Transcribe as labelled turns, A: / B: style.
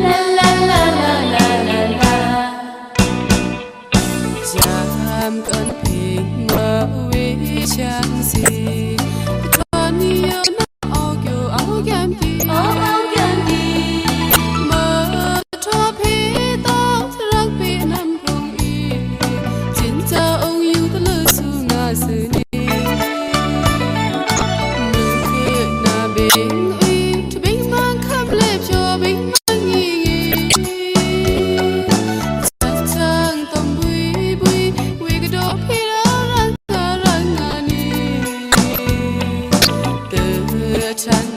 A: la la la la la la la
B: Jam cơn bình mơ với chẳng gì Còn yêu nó áo kiểu áo kem gì Mơ cho phí tóc rắc bị nằm rung y Chính cha ông yêu ta lỡ su ngà sự đi Nụ cười nà bình uy Cho bình mang khắp lệp cho bình mang nghi nghi Chắc chăng tâm bùi bùi Vì cái đó khi đó răng ngà ni Từ chẳng